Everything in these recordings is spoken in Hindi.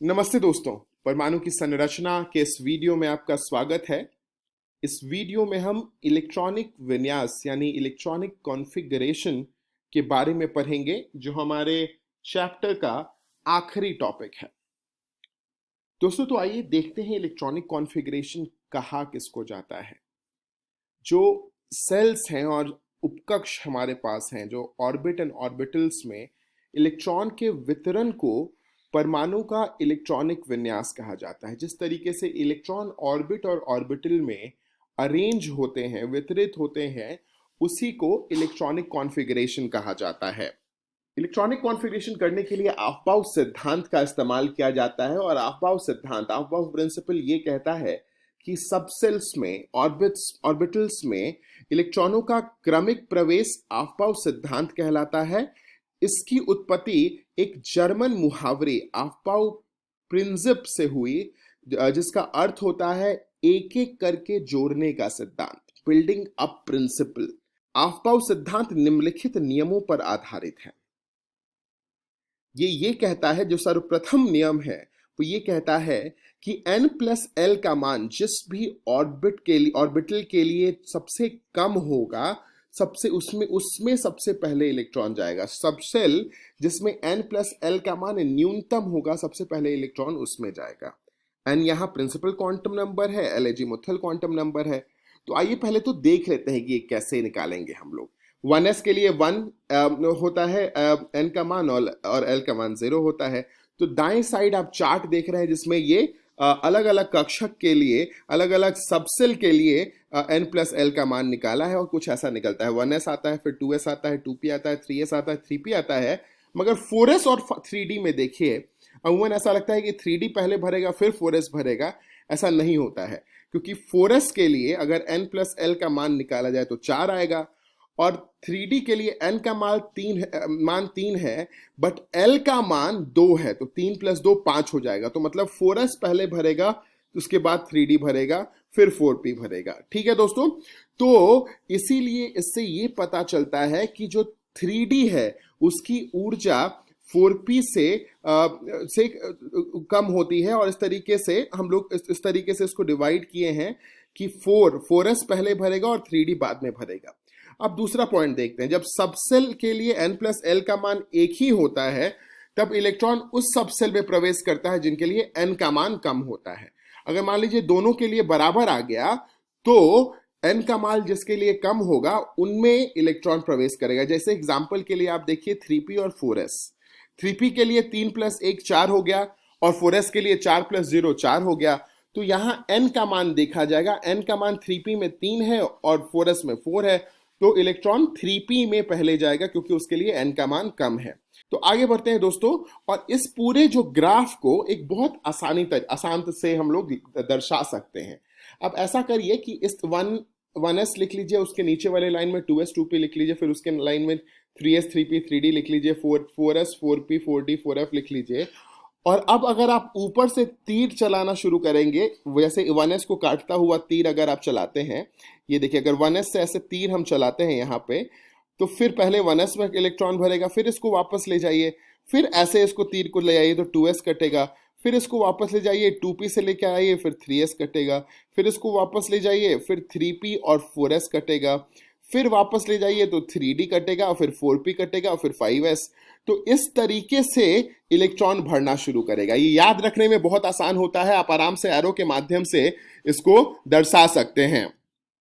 नमस्ते दोस्तों, परमाणु की संरचना के इस वीडियो में आपका स्वागत है। इस वीडियो में हम इलेक्ट्रॉनिक विन्यास यानी इलेक्ट्रॉनिक कॉन्फ़िगरेशन के बारे में पढ़ेंगे, जो हमारे चैप्टर का आखिरी टॉपिक है। दोस्तों, तो आइए देखते हैं इलेक्ट्रॉनिक कॉन्फ़िगरेशन कहा किसको जाता है। जो सेल्स हैं और उपकक्ष हमारे पास हैं, जो ऑर्बिट एंड ऑर्बिटल्स में इलेक्ट्रॉन के वितरण को परमाणु का इलेक्ट्रॉनिक विन्यास कहा जाता है। जिस तरीके से इलेक्ट्रॉन ऑर्बिट और ऑर्बिटल में अरेंज होते हैं, वितरित होते हैं, उसी को इलेक्ट्रॉनिक कॉन्फ़िगरेशन कहा जाता है। इलेक्ट्रॉनिक कॉन्फ़िगरेशन करने के लिए आफ्बाउ सिद्धांत का इस्तेमाल किया जाता है और आफ्बाउ सिद्धांत, आफ्बाउ प्रिंसिपल, ये कहता है कि सबसेल्स में, ऑर्बिटल्स में इलेक्ट्रॉनों का क्रमिक प्रवेश आफ्बाउ सिद्धांत कहलाता है। इसकी उत्पत्ति एक जर्मन मुहावरे आफ्बाउ प्रिंसिप से हुई, जिसका अर्थ होता है एक एक करके जोड़ने का सिद्धांत, बिल्डिंग अप प्रिंसिपल। आफ्बाउ सिद्धांत निम्नलिखित नियमों पर आधारित है। ये कहता है, जो सर्वप्रथम नियम है वो ये कहता है कि n+l का मान जिस भी ऑर्बिटल के लिए सबसे कम होगा, सबसे उसमें सबसे पहले इलेक्ट्रॉन जाएगा। सबसेल जिसमें n+l का मान न्यूनतम होगा, सबसे पहले इलेक्ट्रॉन उसमें जाएगा। n यहाँ प्रिंसिपल क्वांटम नंबर है, l अजीमुथल क्वांटम नंबर है। तो आइए पहले तो देख लेते हैं कि ये कैसे निकालेंगे हम लोग। 1s के लिए 1 होता है n का मान, और l का मान 0 होता है। तो दाएं साइड आप चार्ट देख रहे हैं, जिसमें ये अलग अलग कक्षक के लिए, अलग अलग सबसेल के लिए n+l का मान निकाला है, और कुछ ऐसा निकलता है। 1s आता है, फिर 2s आता है, 2p आता है, 3s आता है, 3p आता है। मगर 4s और 3d में देखिए, अमूमन ऐसा लगता है कि 3d पहले भरेगा फिर 4s भरेगा। ऐसा नहीं होता है, क्योंकि 4s के लिए अगर n+l का मान निकाला जाए तो 4 आएगा, और 3D के लिए n का मान 3 है, बट l का मान 2 है, तो 3 + 2 5 हो जाएगा। तो मतलब 4s पहले भरेगा, उसके बाद 3D भरेगा, फिर 4p भरेगा। ठीक है दोस्तों, तो इसीलिए इससे ये पता चलता है कि जो 3D है उसकी ऊर्जा 4p से कम होती है, और इस तरीके से हम लोग इस तरीके से इसको डिवाइड किए हैं कि 4s पहले भरेगा और 3D बाद में भरेगा। अब दूसरा पॉइंट देखते हैं। जब सबसेल के लिए n+l का मान एक ही होता है, तब इलेक्ट्रॉन उस सबसेल में प्रवेश करता है जिनके लिए n का मान कम होता है। अगर मान लीजिए दोनों के लिए बराबर आ गया, तो n का मान जिसके लिए कम होगा उनमें इलेक्ट्रॉन प्रवेश करेगा। जैसे एग्जांपल के लिए आप देखिए 3p और 4s। 3p के लिए 3 + 1 4 हो गया, और 4s के लिए 4 + 0 4 हो गया। तो यहाँ n का मान देखा जाएगा। n का मान 3p में 3 है और 4s में 4 है, तो इलेक्ट्रॉन 3p में पहले जाएगा, क्योंकि उसके लिए n का मान कम है। तो आगे बढ़ते हैं दोस्तों, और इस पूरे जो ग्राफ को एक बहुत आसान से हम लोग दर्शा सकते हैं। अब ऐसा करिए कि इस 1s लिख लीजिए, उसके नीचे वाले लाइन में 2s 2p लिख लीजिए, फिर उसके लाइन में 3s 3p 3d लिख लीजिए, 4s 4p 4d 4f लिख लीजिए। और अब अगर आप ऊपर से तीर चलाना शुरू करेंगे, वैसे 1s को काटता हुआ तीर अगर आप चलाते हैं, ये देखिए, अगर 1s से ऐसे तीर हम चलाते हैं यहाँ पे, तो फिर पहले 1s में इलेक्ट्रॉन भरेगा, फिर इसको वापस ले जाइए, फिर ऐसे इसको तीर को ले आइए तो 2s कटेगा, फिर इसको वापस ले जाइए 2p से लेके आइए, फिर 3s कटेगा, फिर इसको वापस ले जाइए, फिर 3p और 4s कटेगा, फिर वापस ले जाइए तो 3d कटेगा, और फिर 4p कटेगा, और फिर 5s। तो इस तरीके से इलेक्ट्रॉन भरना शुरू करेगा। ये याद रखने में बहुत आसान होता है, आप आराम से एरो के माध्यम से इसको दर्शा सकते हैं।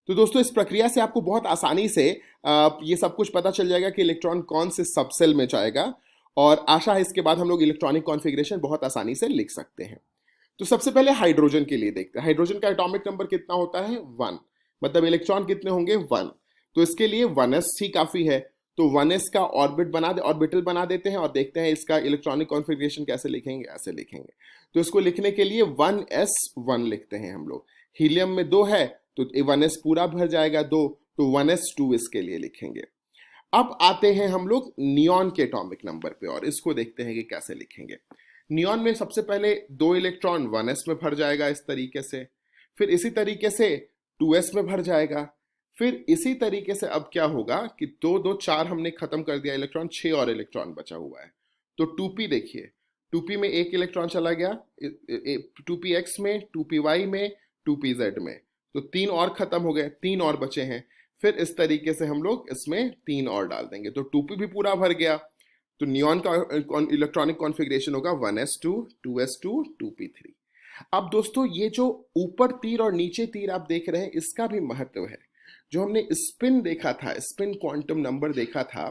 तो दोस्तों, इस प्रक्रिया से आपको बहुत आसानी से ये सब कुछ पता चल जाएगा कि इलेक्ट्रॉन कौन से सबसेल में जाएगा, और आशा है इसके बाद हम लोग इलेक्ट्रॉनिक कॉन्फ़िगरेशन बहुत आसानी से लिख सकते हैं। तो सबसे पहले हाइड्रोजन के लिए देखते हैं। हाइड्रोजन का एटॉमिक नंबर कितना होता है? 1। मतलब इलेक्ट्रॉन कितने होंगे? 1। तो इसके लिए 1s ही काफी है। तो 1s का ऑर्बिटल बना देते हैं, और देखते हैं इसका इलेक्ट्रॉनिक कॉन्फ़िगरेशन कैसे लिखेंगे। ऐसे लिखेंगे। तो इसको लिखने के लिए 1s1 लिखते हैं हम लोग। हीलियम में 2 है, तो 1s पूरा भर जाएगा 2, तो 1s2 इसके लिए लिखेंगे। अब आते हैं हम लोग नियॉन के एटॉमिक नंबर पे, और इसको देखते हैं कि कैसे लिखेंगे। नियॉन में सबसे पहले 2 इलेक्ट्रॉन 1s में भर जाएगा इस तरीके से, फिर इसी तरीके से 2s में भर जाएगा, फिर इसी तरीके से अब क्या होगा कि 2 2 4 हमने खत्म कर दिया इलेक्ट्रॉन, 6 और इलेक्ट्रॉन बचा हुआ है। तो 2p देखिए, 2p में एक इलेक्ट्रॉन चला गया, 2px में, 2py में, 2pz में, तो 3 और खत्म हो गए, 3 और बचे हैं। फिर इस तरीके से हम लोग इसमें 3 और डाल देंगे, तो 2p भी पूरा भर गया। तो नियॉन का इलेक्ट्रॉनिक कॉन्फ़िगरेशन होगा 1s2, 2s2, 2p3। अब दोस्तों ये जो ऊपर तीर और नीचे तीर आप देख रहे हैं, इसका भी महत्व है। जो हमने स्पिन देखा था, स्पिन क्वांटम नंबर देखा था,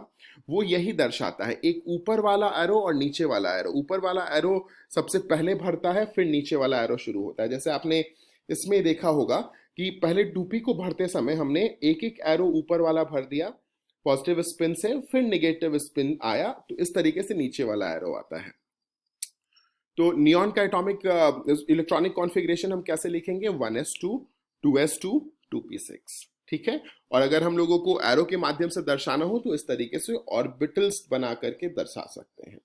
वो यही दर्शाता है, एक ऊपर वाला एरो और नीचे वाला एरो। ऊपर वाला एरो सबसे पहले भरता है, फिर नीचे वाला एरो शुरू होता है। जैसे आपने इसमें देखा होगा कि पहले 2p को भरते समय हमने एक एक एरो ऊपर वाला भर दिया पॉजिटिव स्पिन से, फिर नेगेटिव स्पिन आया, तो इस तरीके से नीचे वाला एरो आता है। तो नियॉन का एटॉमिक इलेक्ट्रॉनिक कॉन्फ़िगरेशन हम कैसे लिखेंगे? 1s2, 2s2, 2p6, ठीक है। और अगर हम लोगों को एरो के माध्यम से दर्शाना हो तो इस तरीके से ऑर्बिटल्स बना करके दर्शा सकते हैं,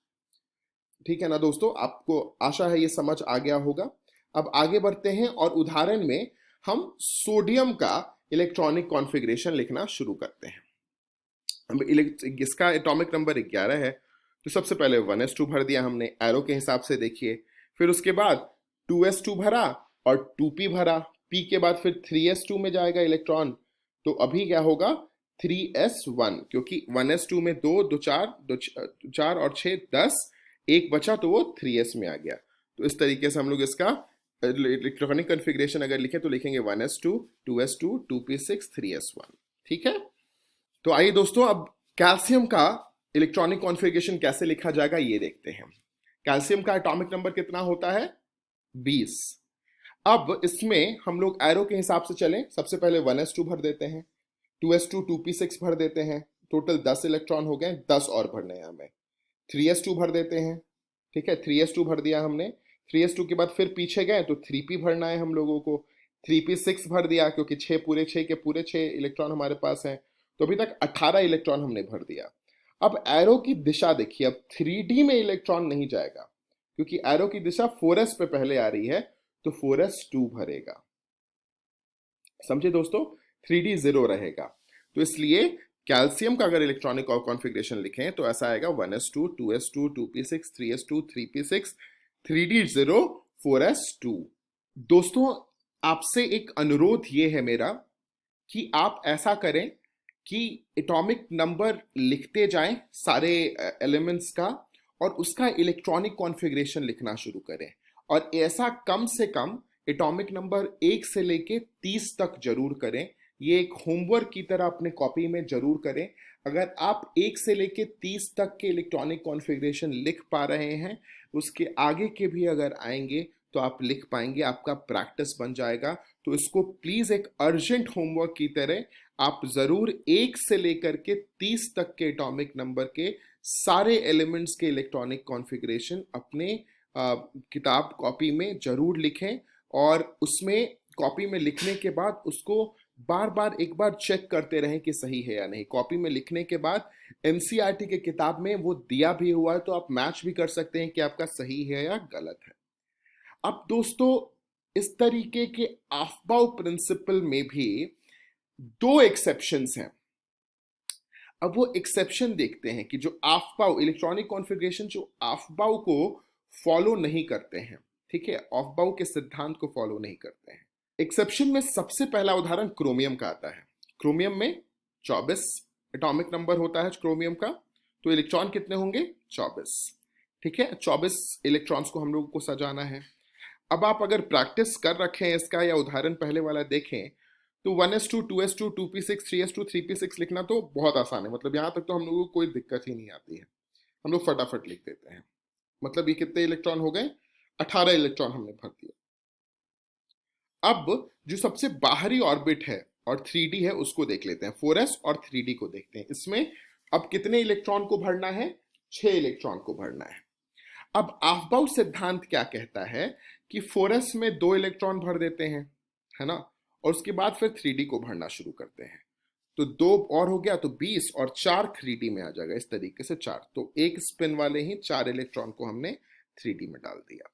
ठीक है ना दोस्तों। आपको आशा है ये समझ आ गया होगा। अब आगे बढ़ते हैं और उदाहरण में हम सोडियम का इलेक्ट्रॉनिक कॉन्फ़िगरेशन लिखना शुरू करते हैं। इसका एटॉमिक नंबर 11 है, तो सबसे पहले 1s2 भर दिया हमने एरो के हिसाब से, देखिए। फिर उसके बाद 2s2 भरा और 2p भरा, p के बाद फिर 3s2 में जाएगा इलेक्ट्रॉन, तो अभी क्या होगा? 3s1, क्योंकि 1s2 में 2 2 4 2 4 और 6 10, एक बचा तो वो 3s में आ गया। तो इस तरीके से हम लोग इसका इलेक्ट्रॉनिक कॉन्फ़िगरेशन अगर लिखें तो लिखेंगे 1s2, 2s2, 2p6, 3s1, ठीक है। तो आइए दोस्तों, अब कैल्शियम का इलेक्ट्रॉनिक कॉन्फ़िगरेशन कैसे लिखा जाएगा ये देखते हैं। कैल्शियम का एटॉमिक नंबर कितना होता है? 20। अब इसमें हम लोग एरो के हिसाब से चलें। सबसे पहले 1s2 भर देते हैं, 2s2, 2p6 भर देते हैं, टोटल 10 इलेक्ट्रॉन हो गए, 10 और भरने हैं हमें। 3s2 भर देते हैं, ठीक है, 3s2 भर दिया हमने। 3s2 के बाद फिर पीछे गए तो 3p भरना है हम लोगों को। 3p6 भर दिया, क्योंकि 6 पूरे 6 के पूरे 6 इलेक्ट्रॉन हमारे पास हैं, तो अभी तक 18 इलेक्ट्रॉन हमने भर दिया। अब एरो की दिशा देखिए, अब 3d में इलेक्ट्रॉन नहीं जाएगा, क्योंकि एरो की दिशा 4s पे पहले आ रही है, तो 4s2 भरेगा। समझे दोस्तों? 3d 0 रहेगा, तो इसलिए कैल्शियम का अगर इलेक्ट्रॉनिक कॉन्फ़िगरेशन लिखें तो ऐसा आएगा 1s2, 2s2, 2p6, 3s2, 3p6, 3d 0, 4s2। दोस्तों आपसे एक अनुरोध ये है मेरा कि आप ऐसा करें कि एटॉमिक नंबर लिखते जाएं सारे एलिमेंट्स का, और उसका इलेक्ट्रॉनिक कॉन्फ़िगरेशन लिखना शुरू करें। और ऐसा कम से कम एटॉमिक नंबर 1 से लेके 30 तक जरूर करें। ये एक होमवर्क की तरह अपने कॉपी में जरूर करें। अगर आप 1 से लेके 30 तक के इलेक्ट्रॉनिक कॉन्फ़िगरेशन लिख पा रहे हैं, उसके आगे के भी अगर आएंगे तो आप लिख पाएंगे, आपका प्रैक्टिस बन जाएगा। तो इसको प्लीज एक अर्जेंट होमवर्क की तरह आप जरूर 1 से लेकर के 30 तक के एटॉमिक नंबर के सारे एलिमेंट्स के इलेक्ट्रॉनिक कॉन्फ़िगरेशन अपने किताब कॉपी में जरूर लिखें। और उसमें कॉपी में लिखने के बाद उसको बार बार एक बार चेक करते रहें कि सही है या नहीं। कॉपी में लिखने के बाद एनसीईआरटी के किताब में वो दिया भी हुआ है, तो आप मैच भी कर सकते हैं कि आपका सही है या गलत है। अब दोस्तों इस तरीके के आफ्बाउ प्रिंसिपल में भी 2 एक्सेप्शंस हैं। अब वो एक्सेप्शन देखते हैं कि जो आफ्बाउ इलेक्ट्रॉनिक कॉन्फ़िगरेशन जो आफ्बाउ को फॉलो नहीं करते हैं, ठीक है, आफ्बाउ के सिद्धांत को फॉलो नहीं करते हैं। एक्सेप्शन में सबसे पहला उदाहरण क्रोमियम का आता है। क्रोमियम में 24 एटॉमिक नंबर होता है क्रोमियम का, तो इलेक्ट्रॉन कितने होंगे? 24, ठीक है। 24 इलेक्ट्रॉन्स को हम लोगों को सजाना है। अब आप अगर प्रैक्टिस कर रखे हैं इसका या उदाहरण पहले वाला देखें तो 1s2, 2s2, 2p6, 3s2, 3p6 लिखना तो बहुत आसान है। मतलब यहाँ तक तो हम लोगों को कोई दिक्कत ही नहीं आती है, हम लोग फटाफट लिख देते हैं। मतलब ये कितने इलेक्ट्रॉन हो गए? 18 इलेक्ट्रॉन हमने भर दिया। अब जो सबसे बाहरी ऑर्बिट है और 3d है उसको देख लेते हैं। 4s और 3d को देखते हैं। इसमें अब कितने इलेक्ट्रॉन को भरना है? 6 इलेक्ट्रॉन को भरना है। अब आफ्बाउ सिद्धांत क्या कहता है कि 4s में 2 इलेक्ट्रॉन भर देते हैं, है ना, और उसके बाद फिर 3d को भरना शुरू करते हैं। तो 2 और हो गया तो 20, और 4 3d में आ जाएगा। इस तरीके से 4, तो एक स्पिन वाले ही 4 इलेक्ट्रॉन को हमने 3d में डाल दिया।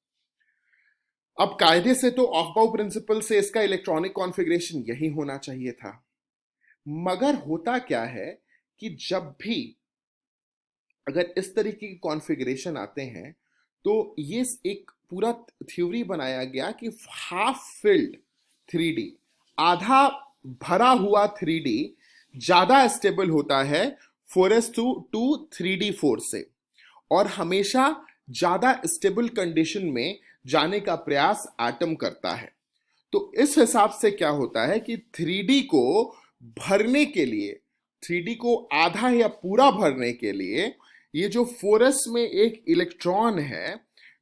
अब कायदे से तो आफ्बाउ प्रिंसिपल से इसका इलेक्ट्रॉनिक कॉन्फ़िगरेशन यही होना चाहिए था, मगर होता क्या है कि जब भी अगर इस तरीके के कॉन्फ़िगरेशन आते हैं तो ये एक पूरा थ्योरी बनाया गया कि हाफ फिल्ड 3D, आधा भरा हुआ 3D ज्यादा स्टेबल होता है 4s2 3D4 से, और हमेशा ज्यादा स्टेबल कंडीशन में जाने का प्रयास एटम करता है। तो इस हिसाब से क्या होता है कि 3D को भरने के लिए, 3D को आधा या पूरा भरने के लिए, ये जो 4s में एक इलेक्ट्रॉन है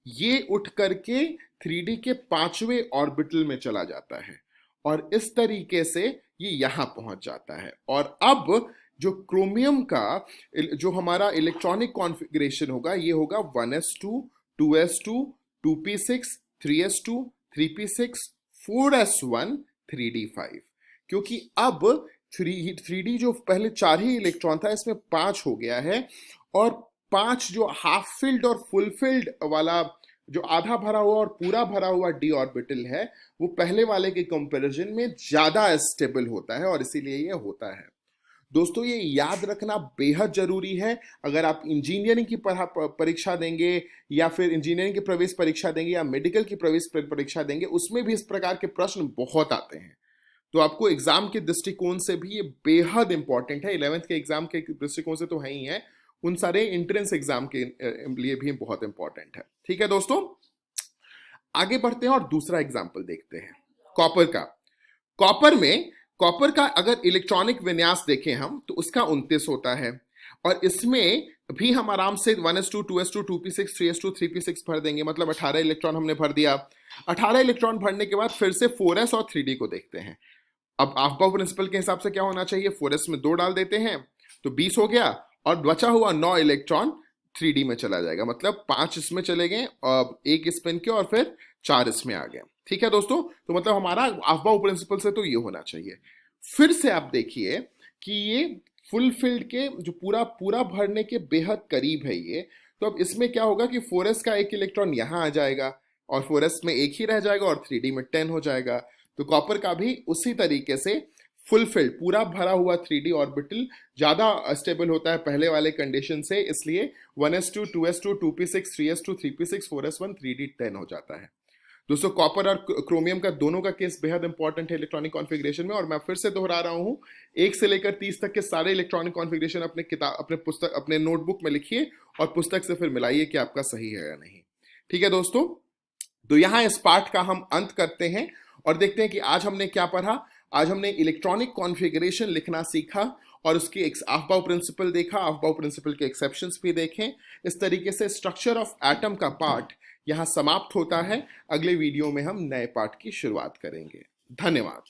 ये उठ करके 3D के 5वें ऑर्बिटल में चला जाता है और इस तरीके से ये यहां पहुंच जाता है। और अब जो क्रोमियम का जो हमारा इलेक्ट्रॉनिक कॉन्फ़िगरेशन होगा ये होगा 1s2 2s2 2p6 3s2 3p6 4s1 3d5, क्योंकि अब 3D जो पहले 4 ही इलेक्ट्रॉन था इसमें 5 हो गया है, और 5 जो हाफ फिल्ड और फुल फिल्ड वाला जो आधा भरा हुआ और पूरा भरा हुआ d ऑर्बिटल है वो पहले वाले के कंपैरिजन में ज्यादा स्टेबल होता है और इसीलिए ये होता है। दोस्तों ये याद रखना बेहद जरूरी है। अगर आप इंजीनियरिंग की परीक्षा देंगे या फिर इंजीनियरिंग की प्रवेश परीक्षा देंगे या मेडिकल की प्रवेश परीक्षा देंगे, उसमें भी इस प्रकार के प्रश्न बहुत आते हैं। तो आपको एग्जाम के दृष्टिकोण से भी ये बेहद इंपॉर्टेंट है। 11th के एग्जाम के दृष्टिकोण से तो है ही है, उन सारे एंट्रेंस एग्जाम के लिए भी बहुत इंपॉर्टेंट है। ठीक है दोस्तों, आगे बढ़ते हैं और दूसरा एग्जाम्पल देखते हैं कॉपर का। कॉपर का अगर इलेक्ट्रॉनिक विन्यास देखें हम तो उसका 29 होता है, और इसमें भी हम आराम से 1s2 2s2 2p6 3s2 3p6 भर देंगे, मतलब 18 इलेक्ट्रॉन हमने भर दिया। 18 इलेक्ट्रॉन भरने के बाद फिर से 4s और 3d को देखते हैं। अब आफ्बाउ प्रिंसिपल के हिसाब से क्या होना चाहिए, 4s में 2 डाल देते हैं तो 20 हो गया, और बचा हुआ 9 इलेक्ट्रॉन 3D में चला जाएगा, मतलब 5 इसमें चले गए और 1 स्पिन के और फिर 4 इसमें आ गए। ठीक है दोस्तों, तो मतलब हमारा आफ्बाउ प्रिंसिपल से तो ये होना चाहिए। फिर से आप देखिए कि ये फुल फिल्ड के जो पूरा भरने के बेहद करीब है ये, तो अब इसमें क्या होगा कि 4s का 1 इलेक्ट्रॉन यहाँ आ जाएगा और 4s में 1 ही रह जाएगा और 3D में 10 हो जाएगा। तो कॉपर का भी उसी तरीके से फुल फिल्ड पूरा भरा हुआ 3D ऑर्बिटल ज्यादा स्टेबल होता है पहले वाले कंडीशन से, इसलिए 1s2 2s2 2p6 3s2 3p6 4s1 3d 10 हो जाता है। दोस्तों कॉपर और क्रोमियम का दोनों का केस बेहद इंपॉर्टेंट है इलेक्ट्रॉनिक कॉन्फ़िगरेशन में, और मैं फिर से दोहरा रहा हूं 1 से लेकर 30 तक के सारे इलेक्ट्रॉनिक कॉन्फ़िगरेशन अपने किताब अपने नोटबुक में लिखिए और पुस्तक से फिर मिलाइए कि आपका सही है या नहीं। ठीक है दोस्तों, तो यहां इस पार्ट का हम अंत करते हैं और देखते हैं कि आज हमने क्या पढ़ा। आज हमने इलेक्ट्रॉनिक कॉन्फ़िगरेशन लिखना सीखा और उसके आफ्बाउ प्रिंसिपल देखा, आफ्बाउ प्रिंसिपल के एक्सेप्शंस भी देखें। इस तरीके से स्ट्रक्चर ऑफ एटम का पार्ट यहां समाप्त होता है। अगले वीडियो में हम नए पार्ट की शुरुआत करेंगे। धन्यवाद।